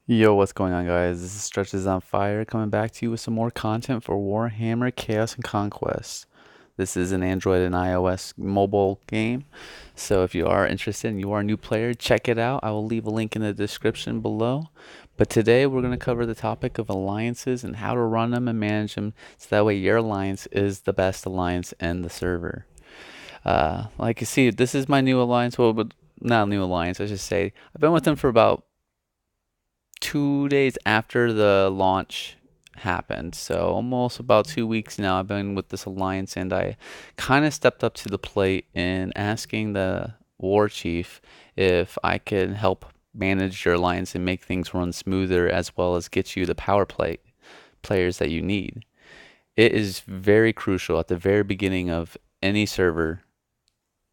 Yo, what's going on, guys? This is Stretches on Fire coming back to you with some more content for Warhammer Chaos and Conquest. This is an Android and iOS mobile game, so if you are interested and you are a new player, check it out. I will leave a link in the description below. But today we're going to cover the topic of alliances and how to run them and manage them so that way your alliance is the best alliance in the server. Like you see, this is my new alliance. Well, but not new alliance, I should say. I've been with them for about 2 days after the launch happened. So almost about 2 weeks now I've been with this alliance, and I kind of stepped up to the plate in asking the war chief if I could help manage your alliance and make things run smoother as well as get you the power play players that you need. It is very crucial at the very beginning of any server,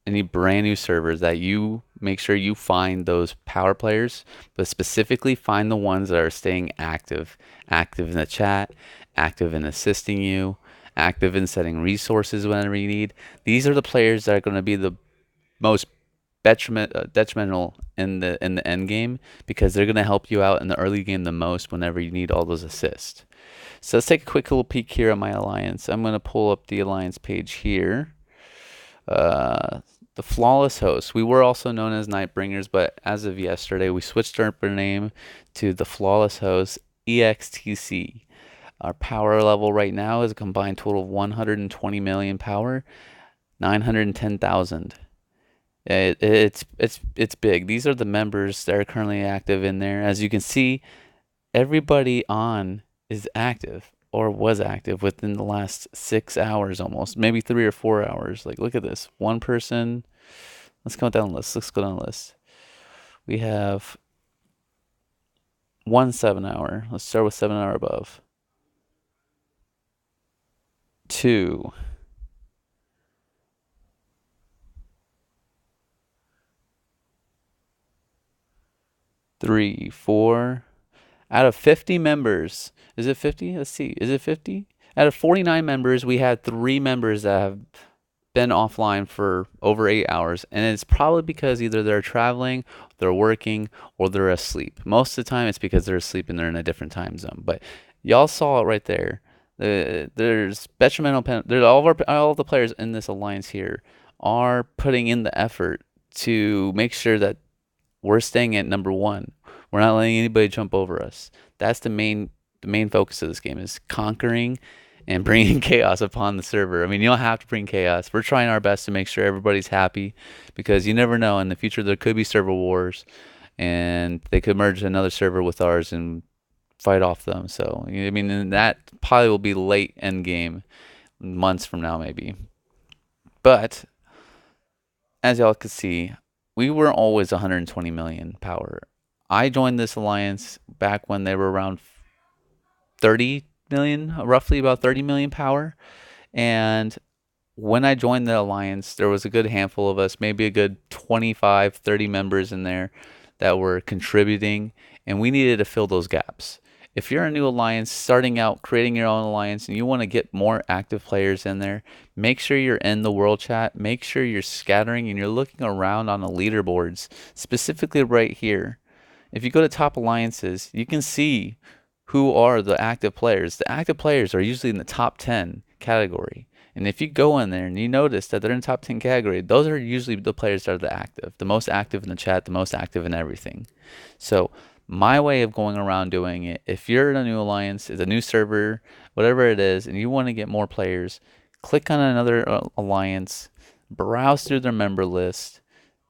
any brand new servers, that you make sure you find those power players, but specifically find the ones that are staying active, active in the chat, active in assisting you, active in setting resources whenever you need. These are the players that are going to be the most detrimental in the end game, because they're going to help you out in the early game the most whenever you need all those assists. So let's take a quick little peek here at my alliance. I'm going to pull up the alliance page here. Uh, the Flawless Host. We were also known as Nightbringers, but as of yesterday, we switched our name to the Flawless Host EXTC. Our power level right now is a combined total of 120 million power, 910,000. It's big. These are the members that are currently active in there. As you can see, everybody on is active or was active within the last 6 hours, almost maybe 3 or 4 hours. Like, look at this one person. Let's go down the list. Let's go down the list. We have 1 7 hour. Let's start with 7 hour above. 2, 3, 4. Out of 50 members, is it 50? Let's see. Is it 50? Out of 49 members, we had 3 members that have been offline for over 8 hours, and it's probably because either they're traveling, they're working, or they're asleep. Most of the time, it's because they're asleep and they're in a different time zone. But y'all saw it right there. There's detrimental. There's all the players in this alliance here are putting in the effort to make sure that we're staying at number one. We're not letting anybody jump over us. That's the main focus of this game, is conquering and bringing chaos upon the server. I mean, you don't have to bring chaos. We're trying our best to make sure everybody's happy, because you never know. In the future, there could be server wars, and they could merge another server with ours and fight off them. So, I mean, and that probably will be late end game, months from now, maybe. But as y'all could see, we were always 120 million power. I joined this alliance back when they were around 30 million, roughly about 30 million power. And when I joined the alliance, there was a good handful of us, maybe a good 25, 30 members in there that were contributing, and we needed to fill those gaps. If you're a new alliance starting out, creating your own alliance, and you want to get more active players in there, make sure you're in the world chat. Make sure you're scattering and you're looking around on the leaderboards, specifically right here. If you go to top alliances, you can see who are the active players. The active players are usually in the top 10 category. And if you go in there and you notice that they're in the top 10 category, those are usually the players that are the most active in the chat, the most active in everything. So my way of going around doing it, if you're in a new alliance, it's a new server, whatever it is, and you want to get more players, click on another alliance, browse through their member list,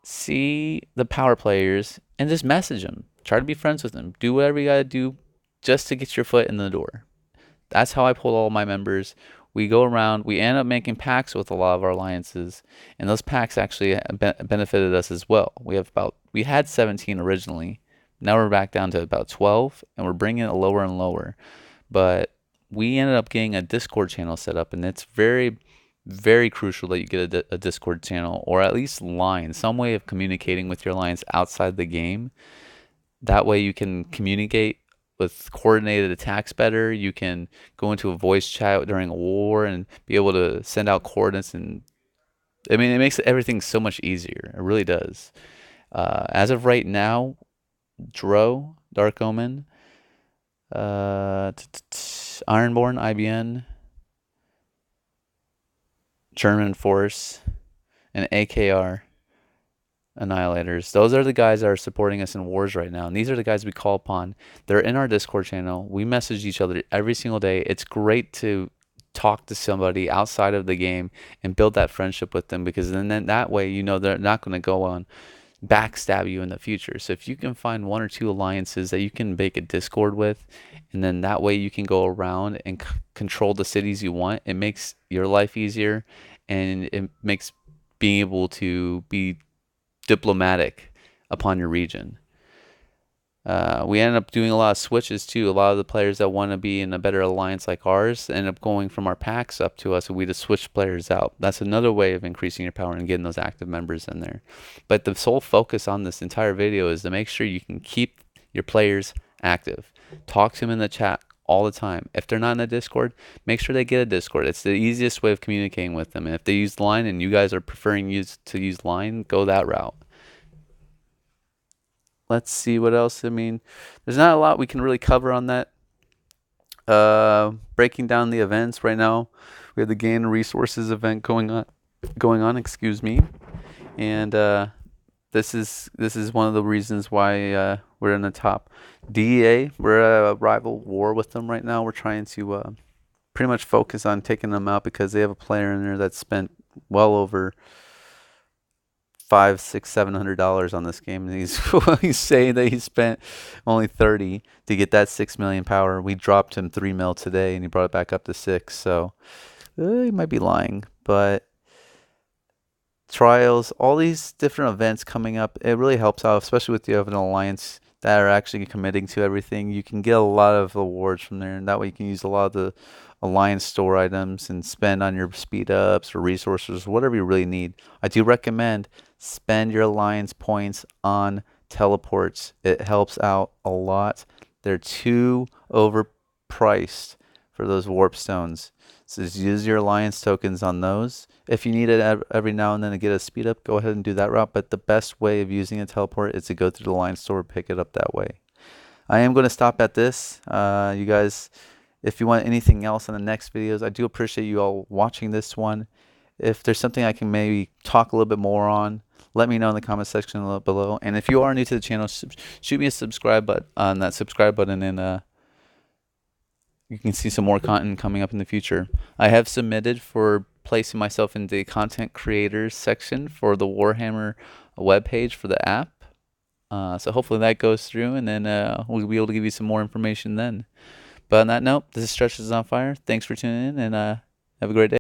see the power players, and just message them. Try to be friends with them. Do whatever you got to do just to get your foot in the door. That's how I pull all my members. We go around, we end up making packs with a lot of our alliances, and those packs actually benefited us as well. We had 17 originally. Now we're back down to about 12, and we're bringing it lower and lower. But we ended up getting a Discord channel set up, and it's very, very crucial that you get a Discord channel, or at least line, some way of communicating with your alliance outside the game. That way you can communicate with coordinated attacks better. You can go into a voice chat during a war and be able to send out coordinates, and I mean, it makes everything so much easier. It really does. As of right now, Dark Omen, Ironborn, IBN, German Force, and AKR Annihilators. Those are the guys that are supporting us in wars right now. And these are the guys we call upon. They're in our Discord channel. We message each other every single day. It's great to talk to somebody outside of the game and build that friendship with them, because then that way you know they're not going to go on backstab you in the future. So if you can find one or two alliances that you can make a Discord with, and then that way you can go around and control the cities you want, it makes your life easier, and it makes being able to be diplomatic upon your region. We ended up doing a lot of switches too. A lot of the players that want to be in a better alliance like ours end up going from our packs up to us, and we just switch players out. That's another way of increasing your power and getting those active members in there. But the sole focus on this entire video is to make sure you can keep your players active. Talk to them in the chat all the time. If they're not in the Discord, make sure they get a Discord. It's the easiest way of communicating with them. And if they use Line and you guys are preferring to use Line, go that route. Let's see what else. I mean, there's not a lot we can really cover on that. Breaking down the events right now, we have the gain resources event going on. Excuse me, and this is one of the reasons why we're in the top. DEA, we're at a rival war with them right now. We're trying to pretty much focus on taking them out because they have a player in there that's spent well over $500, $600, $700 on this game, and he's saying that he spent only 30 to get that 6 million power. We dropped him 3 mil today, and he brought it back up to 6. So he might be lying, but trials, all these different events coming up, it really helps out, especially with you have an alliance that are actually committing to everything. You can get a lot of awards from there, and that way you can use a lot of the alliance store items and spend on your speed ups or resources, whatever you really need. I do recommend spend your alliance points on teleports. It helps out a lot. They're too overpriced for those warp stones. So just use your alliance tokens on those. If you need it every now and then to get a speed up, go ahead and do that route. But the best way of using a teleport is to go through the alliance store and pick it up that way. I am going to stop at this. You guys, if you want anything else in the next videos, I do appreciate you all watching this one. If there's something I can maybe talk a little bit more on, let me know in the comment section below. And if you are new to the channel, shoot me a subscribe button on that subscribe button, and you can see some more content coming up in the future. I have submitted for placing myself in the content creators section for the Warhammer webpage for the app. So hopefully that goes through, and then we'll be able to give you some more information then. But on that note, this is Stretches on Fire. Thanks for tuning in, and have a great day.